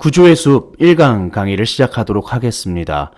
구조의 숲 1강 강의를 시작하도록 하겠습니다.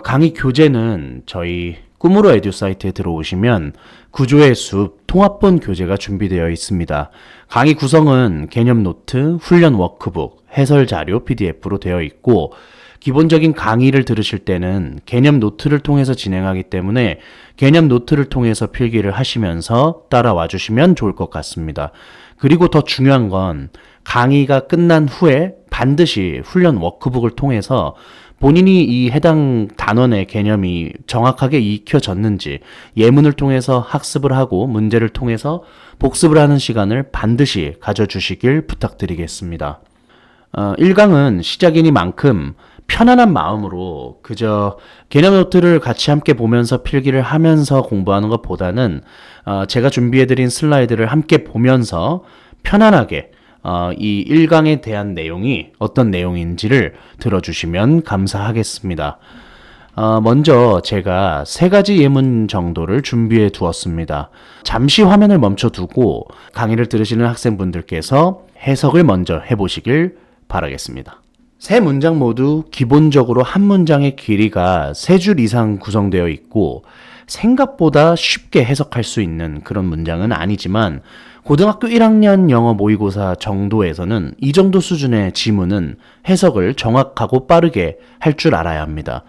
강의 교재는 저희 꿈으로 에듀 사이트에 들어오시면 구조의 숲 통합본 교재가 준비되어 있습니다. 강의 구성은 개념 노트, 훈련 워크북, 해설 자료 PDF로 되어 있고 기본적인 강의를 들으실 때는 개념 노트를 통해서 진행하기 때문에 개념 노트를 통해서 필기를 하시면서 따라와 주시면 좋을 것 같습니다. 그리고 더 중요한 건 강의가 끝난 후에 반드시 훈련 워크북을 통해서 본인이 이 해당 단원의 개념이 정확하게 익혀졌는지 예문을 통해서 학습을 하고 문제를 통해서 복습을 하는 시간을 반드시 가져주시길 부탁드리겠습니다. 1강은 시작이니만큼 편안한 마음으로 그저 개념 노트를 같이 함께 보면서 필기를 하면서 공부하는 것보다는 제가 준비해드린 슬라이드를 함께 보면서 편안하게 이 1강에 대한 내용이 어떤 내용인지를 들어주시면 감사하겠습니다. 먼저 제가 3가지 예문 정도를 준비해 두었습니다. 잠시 화면을 멈춰두고 강의를 들으시는 학생분들께서 해석을 먼저 해보시길 바라겠습니다. 3문장 모두 기본적으로 한 문장의 길이가 3줄 이상 구성되어 있고 생각보다 쉽게 해석할 수 있는 그런 문장은 아니지만 고등학교 1학년 영어 모의고사 정도에서는 이 정도 수준의 지문은 해석을 정확하고 빠르게 할 줄 알아야 합니다.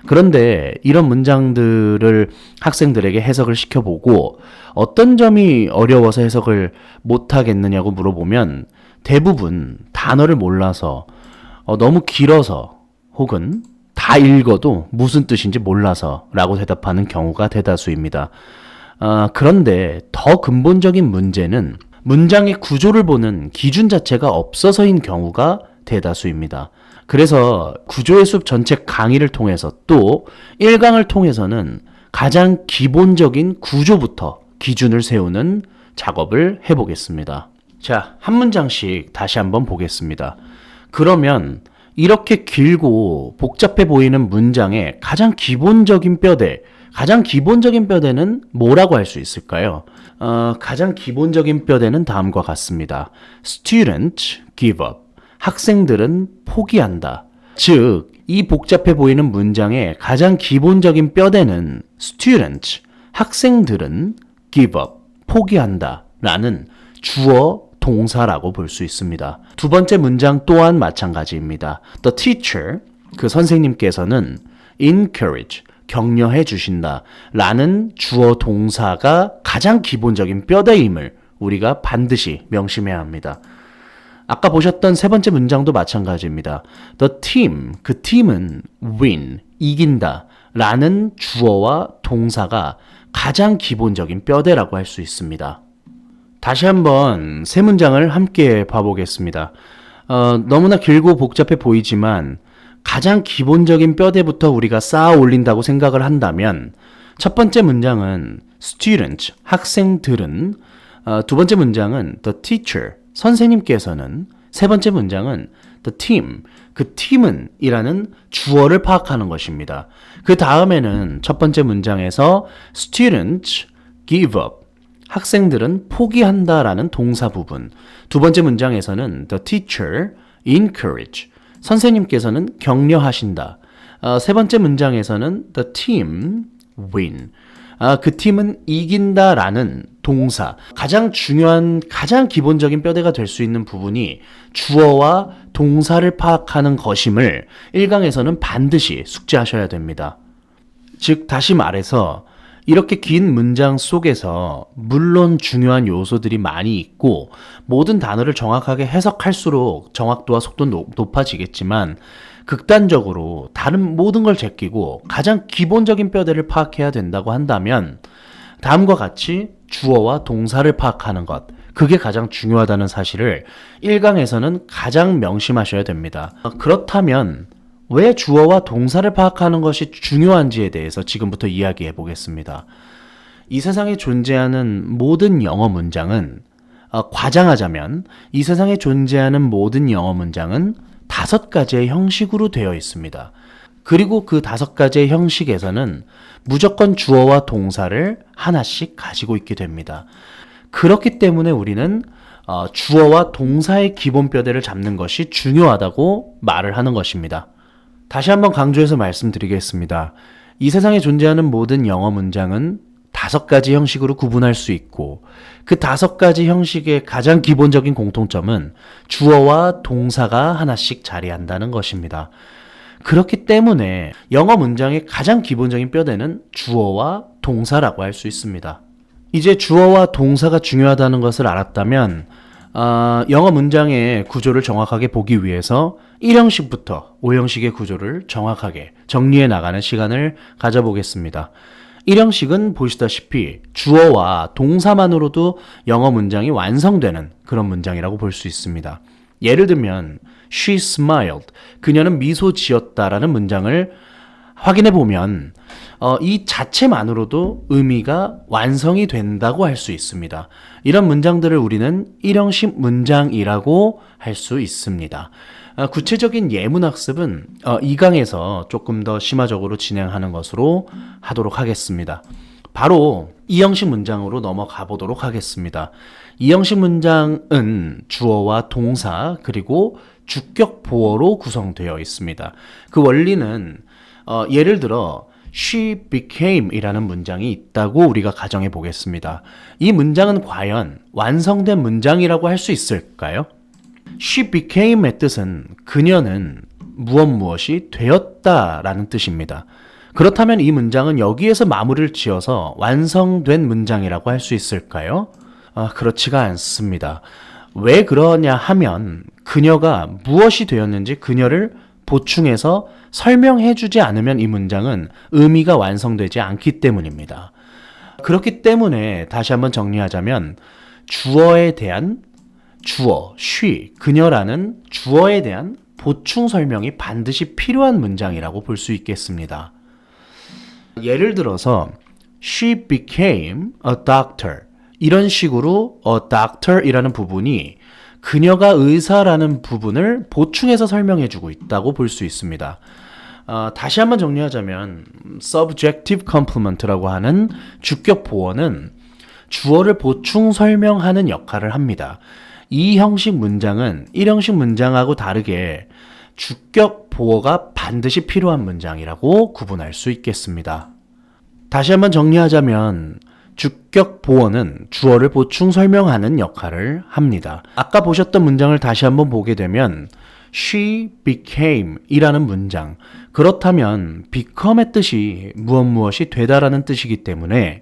그런데 이런 문장들을 학생들에게 해석을 시켜보고 어떤 점이 어려워서 해석을 못하겠느냐고 물어보면 대부분 단어를 몰라서 너무 길어서 혹은 다 읽어도 무슨 뜻인지 몰라서 라고 대답하는 경우가 대다수입니다. 그런데 더 근본적인 문제는 문장의 구조를 보는 기준 자체가 없어서인 경우가 대다수입니다. 그래서 구조의 숲 전체 강의를 통해서 또 1강을 통해서는 가장 기본적인 구조부터 기준을 세우는 작업을 해보겠습니다. 자, 한 문장씩 다시 한번 보겠습니다. 그러면 이렇게 길고 복잡해 보이는 문장의 가장 기본적인 뼈대는 뭐라고 할 수 있을까요? 가장 기본적인 뼈대는 다음과 같습니다. Students give up. 학생들은 포기한다. 즉, 이 복잡해 보이는 문장의 가장 기본적인 뼈대는 Students, 학생들은 give up, 포기한다 라는 주어 동사라고 볼 수 있습니다. 두 번째 문장 또한 마찬가지입니다. The teacher, 그 선생님께서는 encourage, 격려해 주신다 라는 주어 동사가 가장 기본적인 뼈대임을 우리가 반드시 명심해야 합니다. 아까 보셨던 세 번째 문장도 마찬가지입니다. The team, 그 팀은 win, 이긴다 라는 주어와 동사가 가장 기본적인 뼈대라고 할 수 있습니다. 다시 한번 세 문장을 함께 봐보겠습니다. 너무나 길고 복잡해 보이지만 가장 기본적인 뼈대부터 우리가 쌓아 올린다고 생각을 한다면 첫 번째 문장은 students, 학생들은, 두 번째 문장은 the teacher, 선생님께서는, 세 번째 문장은 the team, 그 팀은 이라는 주어를 파악하는 것입니다. 그 다음에는 첫 번째 문장에서 students give up, 학생들은 포기한다라는 동사 부분, 두 번째 문장에서는 the teacher encourage, 선생님께서는 격려하신다. 세 번째 문장에서는 the team win, 그 팀은 이긴다라는 동사, 가장 중요한, 가장 기본적인 뼈대가 될 수 있는 부분이 주어와 동사를 파악하는 것임을 1강에서는 반드시 숙지하셔야 됩니다. 즉, 다시 말해서 이렇게 긴 문장 속에서 물론 중요한 요소들이 많이 있고 모든 단어를 정확하게 해석할수록 정확도와 속도는 높아지겠지만 극단적으로 다른 모든 걸 제끼고 가장 기본적인 뼈대를 파악해야 된다고 한다면 다음과 같이 주어와 동사를 파악하는 것, 그게 가장 중요하다는 사실을 1강에서는 가장 명심하셔야 됩니다. 그렇다면 왜 주어와 동사를 파악하는 것이 중요한지에 대해서 지금부터 이야기해 보겠습니다. 이 세상에 존재하는 모든 영어 문장은, 과장하자면 이 세상에 존재하는 모든 영어 문장은 5가지의 형식으로 되어 있습니다. 그리고 그 5가지의 형식에서는 무조건 주어와 동사를 하나씩 가지고 있게 됩니다. 그렇기 때문에 우리는 주어와 동사의 기본 뼈대를 잡는 것이 중요하다고 말을 하는 것입니다. 다시 한번 강조해서 말씀드리겠습니다. 이 세상에 존재하는 모든 영어 문장은 5가지 형식으로 구분할 수 있고 그 5가지 형식의 가장 기본적인 공통점은 주어와 동사가 하나씩 자리한다는 것입니다. 그렇기 때문에 영어 문장의 가장 기본적인 뼈대는 주어와 동사라고 할 수 있습니다. 이제 주어와 동사가 중요하다는 것을 알았다면 영어 문장의 구조를 정확하게 보기 위해서 1형식부터 5형식의 구조를 정확하게 정리해 나가는 시간을 가져보겠습니다. 1형식은 보시다시피 주어와 동사만으로도 영어 문장이 완성되는 그런 문장이라고 볼 수 있습니다. 예를 들면 She smiled. 그녀는 미소 지었다라는 문장을 확인해 보면 이 자체만으로도 의미가 완성이 된다고 할 수 있습니다. 이런 문장들을 우리는 1형식 문장이라고 할 수 있습니다. 구체적인 예문 학습은 이 강에서 조금 더 심화적으로 진행하는 것으로 하도록 하겠습니다. 바로 2형식 문장으로 넘어가 보도록 하겠습니다. 2형식 문장은 주어와 동사 그리고 주격 보어로 구성되어 있습니다. 그 원리는 예를 들어 She became 이라는 문장이 있다고 우리가 가정해 보겠습니다. 이 문장은 과연 완성된 문장이라고 할 수 있을까요? She became의 뜻은 그녀는 무엇이 되었다라는 뜻입니다. 그렇다면 이 문장은 여기에서 마무리를 지어서 완성된 문장이라고 할 수 있을까요? 그렇지가 않습니다. 왜 그러냐 하면 그녀가 무엇이 되었는지 그녀를 보충해서 설명해 주지 않으면 이 문장은 의미가 완성되지 않기 때문입니다. 그렇기 때문에 다시 한번 정리하자면 주어에 대한 주어, she, 그녀라는 주어에 대한 보충 설명이 반드시 필요한 문장이라고 볼 수 있겠습니다. 예를 들어서 She became a doctor. 이런 식으로 a doctor 이라는 부분이 그녀가 의사라는 부분을 보충해서 설명해주고 있다고 볼 수 있습니다. 다시 한번 정리하자면 subjective complement라고 하는 주격 보어는 주어를 보충 설명하는 역할을 합니다. 이 형식 문장은 1형식 문장하고 다르게 주격 보어가 반드시 필요한 문장이라고 구분할 수 있겠습니다. 다시 한번 정리하자면 주격 보어는 주어를 보충 설명하는 역할을 합니다. 아까 보셨던 문장을 다시 한번 보게 되면 She became 이라는 문장. 그렇다면 become의 뜻이 무엇이 되다라는 뜻이기 때문에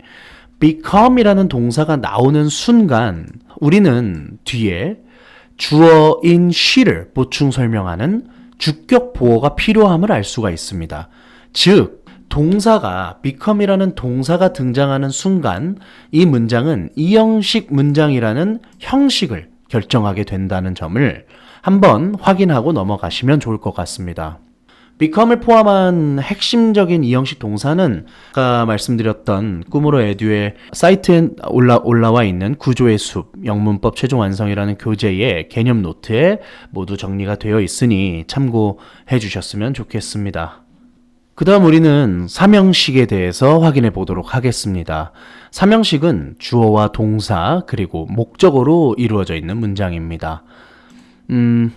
become이라는 동사가 나오는 순간 우리는 뒤에 주어인 she를 보충 설명하는 주격 보어가 필요함을 알 수가 있습니다. 즉 동사가 become이라는 동사가 등장하는 순간 이 문장은 2형식 문장이라는 형식을 결정하게 된다는 점을 한번 확인하고 넘어가시면 좋을 것 같습니다. become을 포함한 핵심적인 2형식 동사는 아까 말씀드렸던 꿈으로 에듀의 사이트에 올라와 있는 구조의 숲, 영문법 최종 완성이라는 교재의 개념 노트에 모두 정리가 되어 있으니 참고해 주셨으면 좋겠습니다. 그 다음 우리는 3형식에 대해서 확인해 보도록 하겠습니다. 3형식은 주어와 동사 그리고 목적어로 이루어져 있는 문장입니다.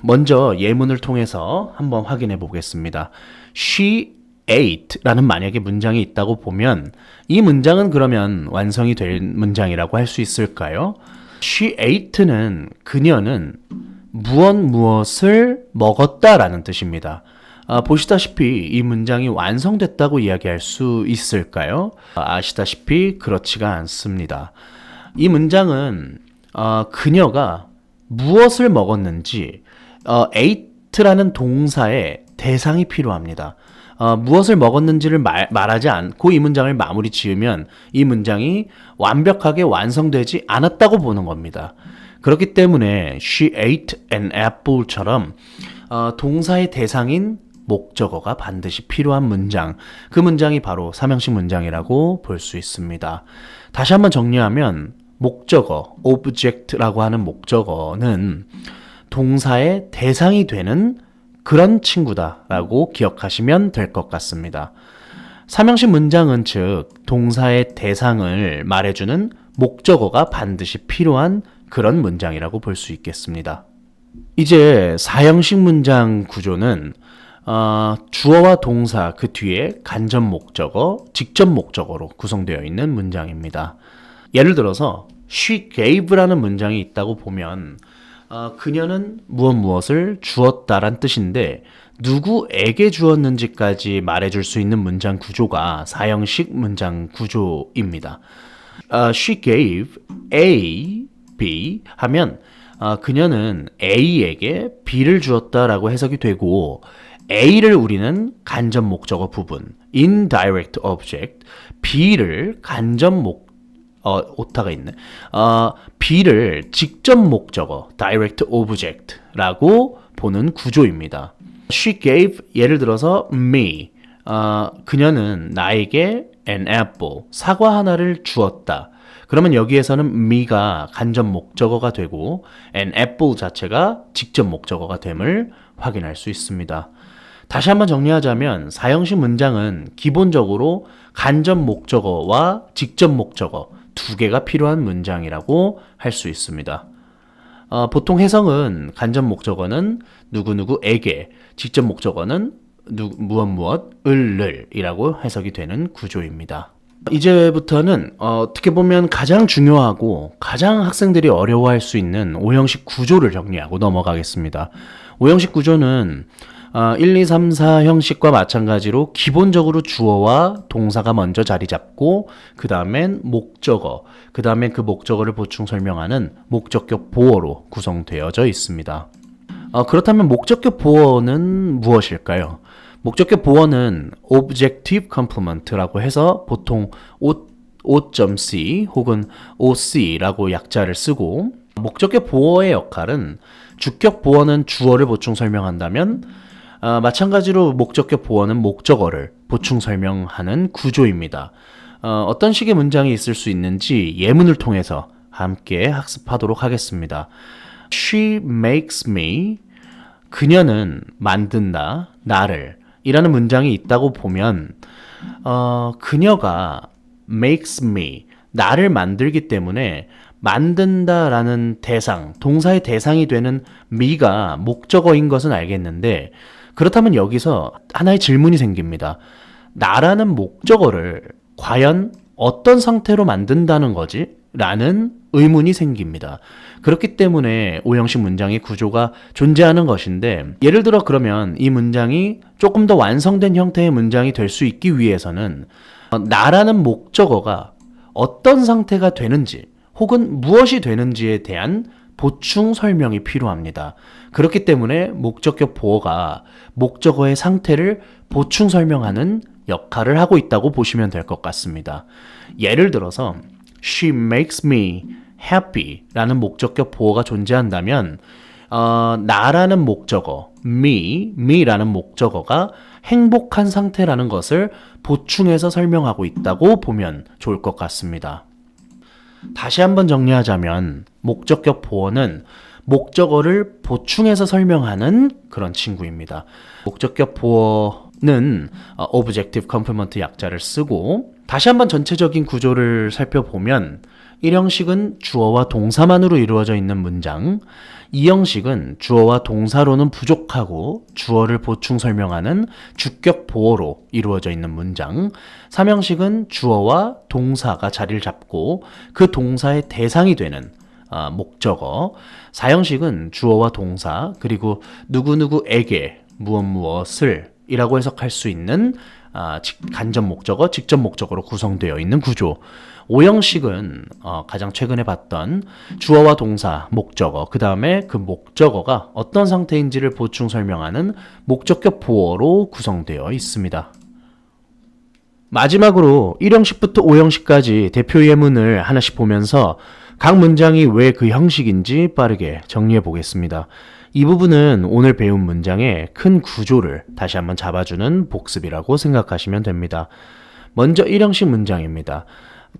먼저 예문을 통해서 한번 확인해 보겠습니다. She ate 라는 만약에 문장이 있다고 보면 이 문장은 그러면 완성이 된 문장이라고 할 수 있을까요? She ate는 그녀는 무엇을 먹었다라는 뜻입니다. 보시다시피 이 문장이 완성됐다고 이야기할 수 있을까요? 아시다시피 그렇지가 않습니다. 이 문장은 그녀가 무엇을 먹었는지 ate라는 동사의 대상이 필요합니다. 무엇을 먹었는지를 말하지 않고 이 문장을 마무리 지으면 이 문장이 완벽하게 완성되지 않았다고 보는 겁니다. 그렇기 때문에 she ate an apple처럼 동사의 대상인 목적어가 반드시 필요한 문장, 그 문장이 바로 3형식 문장이라고 볼 수 있습니다. 다시 한번 정리하면 목적어, object라고 하는 목적어는 동사의 대상이 되는 그런 친구다라고 기억하시면 될 것 같습니다. 3형식 문장은 즉 동사의 대상을 말해주는 목적어가 반드시 필요한 그런 문장이라고 볼 수 있겠습니다. 이제 사형식 문장 구조는 주어와 동사 그 뒤에 간접 목적어, 직접 목적어로 구성되어 있는 문장입니다. 예를 들어서 she gave라는 문장이 있다고 보면 그녀는 무엇을 주었다란 뜻인데 누구에게 주었는지까지 말해줄 수 있는 문장 구조가 사형식 문장 구조입니다. She gave A, B 하면 그녀는 A에게 B를 주었다라고 해석이 되고 A를 우리는 간접 목적어 부분, indirect object, B를 오타가 있네. B를 직접 목적어, direct object라고 보는 구조입니다. She gave, 예를 들어서 me, 그녀는 나에게 an apple, 사과 하나를 주었다. 그러면 여기에서는 me가 간접 목적어가 되고 an apple 자체가 직접 목적어가 됨을 확인할 수 있습니다. 다시 한번 정리하자면 사형식 문장은 기본적으로 간접 목적어와 직접 목적어 두 개가 필요한 문장이라고 할 수 있습니다. 보통 해석은 간접 목적어는 누구누구에게, 직접 목적어는 무엇을 이라고 해석이 되는 구조입니다. 이제부터는 어떻게 보면 가장 중요하고 가장 학생들이 어려워할 수 있는 오형식 구조를 정리하고 넘어가겠습니다. 오형식 구조는 1, 2, 3, 4 형식과 마찬가지로 기본적으로 주어와 동사가 먼저 자리 잡고 그 다음엔 목적어, 그 다음에 그 목적어를 보충 설명하는 목적격 보어로 구성되어져 있습니다. 그렇다면 목적격 보어는 무엇일까요? 목적격 보어는 objective complement라고 해서 보통 O.C 혹은 OC라고 약자를 쓰고 목적격 보어의 역할은 주격 보어는 주어를 보충 설명한다면 마찬가지로 목적격 보어는 목적어를 보충 설명하는 구조입니다. 어떤 식의 문장이 있을 수 있는지 예문을 통해서 함께 학습하도록 하겠습니다. She makes me, 그녀는 만든다, 나를 이라는 문장이 있다고 보면 그녀가 makes me, 나를 만들기 때문에 만든다라는 대상, 동사의 대상이 되는 me가 목적어인 것은 알겠는데 그렇다면 여기서 하나의 질문이 생깁니다. 나라는 목적어를 과연 어떤 상태로 만든다는 거지? 라는 의문이 생깁니다. 그렇기 때문에 오형식 문장의 구조가 존재하는 것인데 예를 들어 그러면 이 문장이 조금 더 완성된 형태의 문장이 될 수 있기 위해서는 나라는 목적어가 어떤 상태가 되는지 혹은 무엇이 되는지에 대한 보충 설명이 필요합니다. 그렇기 때문에 목적격 보어가 목적어의 상태를 보충 설명하는 역할을 하고 있다고 보시면 될 것 같습니다. 예를 들어서 She makes me happy 라는 목적격 보어가 존재한다면 나라는 목적어, me라는 목적어가 행복한 상태라는 것을 보충해서 설명하고 있다고 보면 좋을 것 같습니다. 다시 한번 정리하자면 목적격 보어는 목적어를 보충해서 설명하는 그런 친구입니다. 목적격 보어는 objective complement 약자를 쓰고 다시 한번 전체적인 구조를 살펴보면 1형식은 주어와 동사만으로 이루어져 있는 문장, 2형식은 주어와 동사로는 부족하고 주어를 보충 설명하는 주격 보어로 이루어져 있는 문장, 3형식은 주어와 동사가 자리를 잡고 그 동사의 대상이 되는 목적어, 4형식은 주어와 동사 그리고 누구누구에게 무엇을 이라고 해석할 수 있는 간접 목적어, 직접 목적어로 구성되어 있는 구조. 5형식은 가장 최근에 봤던 주어와 동사, 목적어, 그 다음에 그 목적어가 어떤 상태인지를 보충 설명하는 목적격 보어로 구성되어 있습니다. 마지막으로 1형식부터 5형식까지 대표 예문을 하나씩 보면서 각 문장이 왜 그 형식인지 빠르게 정리해 보겠습니다. 이 부분은 오늘 배운 문장의 큰 구조를 다시 한번 잡아주는 복습이라고 생각하시면 됩니다. 먼저 1형식 문장입니다.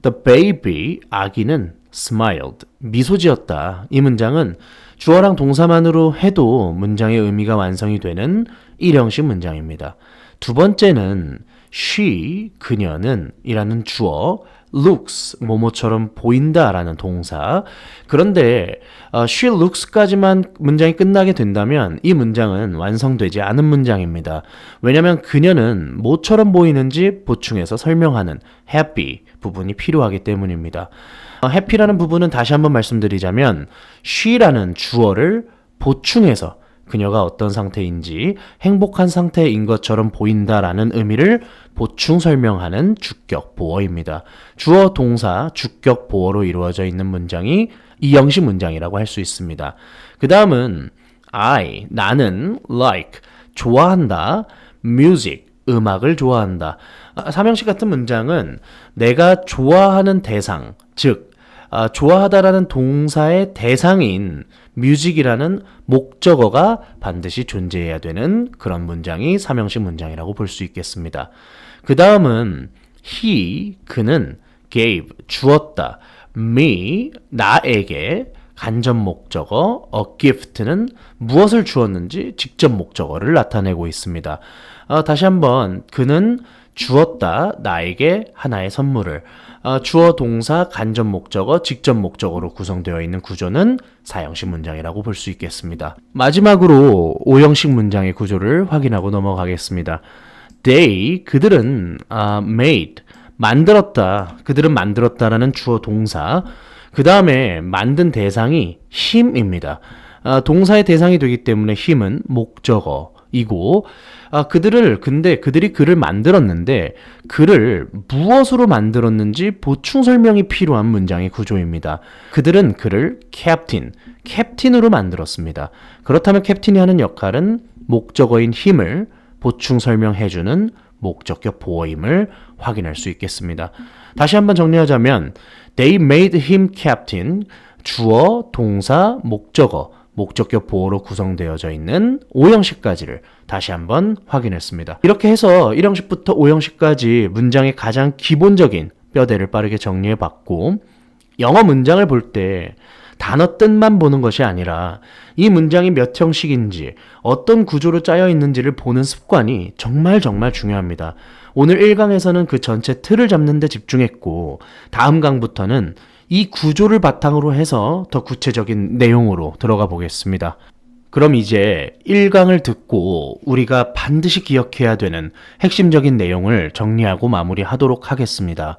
The baby, 아기는 smiled, 미소 지었다. 이 문장은 주어랑 동사만으로 해도 문장의 의미가 완성이 되는 1형식 문장입니다. 두 번째는 she, 그녀는 이라는 주어, looks, 뭐뭐처럼 보인다라는 동사. 그런데 she looks까지만 문장이 끝나게 된다면 이 문장은 완성되지 않은 문장입니다. 왜냐하면 그녀는 뭐처럼 보이는지 보충해서 설명하는 happy 부분이 필요하기 때문입니다. happy라는 부분은 다시 한번 말씀드리자면 she라는 주어를 보충해서 그녀가 어떤 상태인지 행복한 상태인 것처럼 보인다라는 의미를 보충 설명하는 주격 보어입니다. 주어, 동사, 주격 보어로 이루어져 있는 문장이 이 형식 문장이라고 할 수 있습니다. 그 다음은 나는 like, 좋아한다, music, 음악을 좋아한다. 삼형식 같은 문장은 내가 좋아하는 대상, 즉 좋아하다라는 동사의 대상인 music이라는 목적어가 반드시 존재해야 되는 그런 문장이 삼형식 문장이라고 볼 수 있겠습니다. 그 다음은 he, 그는 gave, 주었다, me, 나에게 간접 목적어, a gift는 무엇을 주었는지 직접 목적어를 나타내고 있습니다. 다시 한번 그는 주었다, 나에게 하나의 선물을. 주어, 동사, 간접 목적어, 직접 목적어로 구성되어 있는 구조는 사형식 문장이라고 볼 수 있겠습니다. 마지막으로 오형식 문장의 구조를 확인하고 넘어가겠습니다. They, 그들은 made, 만들었다. 그들은 만들었다라는 주어, 동사. 그 다음에 만든 대상이 him입니다. 동사의 대상이 되기 때문에 him은 목적어이고 그들이 글을 만들었는데 글을 무엇으로 만들었는지 보충 설명이 필요한 문장의 구조입니다. 그들은 글을 캡틴으로 만들었습니다. 그렇다면 캡틴이 하는 역할은 목적어인 힘을 보충 설명해주는 목적격 보어임을 확인할 수 있겠습니다. 다시 한번 정리하자면 They made him captain, 주어, 동사, 목적어, 목적격 보어로 구성되어져 있는 5형식까지를 다시 한번 확인했습니다. 이렇게 해서 1형식부터 5형식까지 문장의 가장 기본적인 뼈대를 빠르게 정리해봤고 영어 문장을 볼 때 단어 뜻만 보는 것이 아니라 이 문장이 몇 형식인지 어떤 구조로 짜여 있는지를 보는 습관이 정말 중요합니다. 오늘 1강에서는 그 전체 틀을 잡는 데 집중했고 다음 강부터는 이 구조를 바탕으로 해서 더 구체적인 내용으로 들어가 보겠습니다. 그럼 이제 1강을 듣고 우리가 반드시 기억해야 되는 핵심적인 내용을 정리하고 마무리하도록 하겠습니다.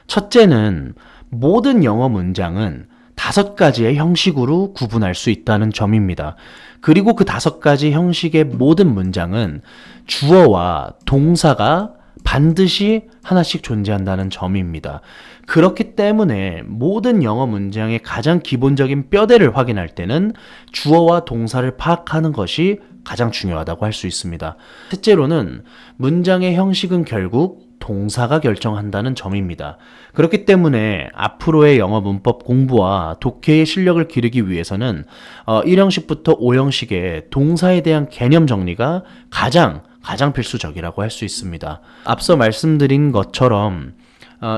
첫째는 모든 영어 문장은 5가지의 형식으로 구분할 수 있다는 점입니다. 그리고 그 5가지 형식의 모든 문장은 주어와 동사가 반드시 하나씩 존재한다는 점입니다. 그렇기 때문에 모든 영어 문장의 가장 기본적인 뼈대를 확인할 때는 주어와 동사를 파악하는 것이 가장 중요하다고 할 수 있습니다. 셋째로는 문장의 형식은 결국 동사가 결정한다는 점입니다. 그렇기 때문에 앞으로의 영어 문법 공부와 독해의 실력을 기르기 위해서는 1형식부터 5형식의 동사에 대한 개념 정리가 가장 필수적이라고 할 수 있습니다. 앞서 말씀드린 것처럼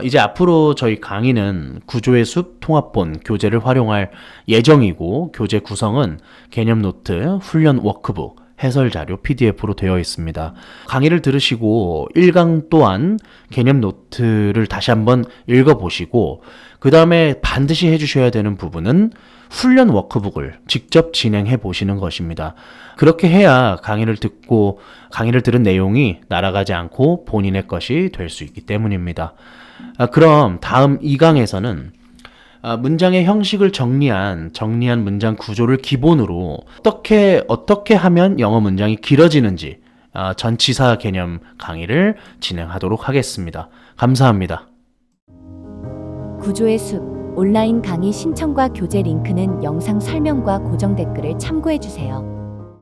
이제 앞으로 저희 강의는 구조의 숲 통합본 교재를 활용할 예정이고 교재 구성은 개념 노트, 훈련 워크북, 해설 자료 PDF로 되어 있습니다. 강의를 들으시고 1강 또한 개념 노트를 다시 한번 읽어보시고 그 다음에 반드시 해주셔야 되는 부분은 훈련 워크북을 직접 진행해 보시는 것입니다. 그렇게 해야 강의를 듣고 강의를 들은 내용이 날아가지 않고 본인의 것이 될 수 있기 때문입니다. 그럼 다음 2강에서는 문장의 형식을 정리한 문장 구조를 기본으로 어떻게 하면 영어 문장이 길어지는지 전치사 개념 강의를 진행하도록 하겠습니다. 감사합니다. 구조의 숲 온라인 강의 신청과 교재 링크는 영상 설명과 고정 댓글을 참고해 주세요.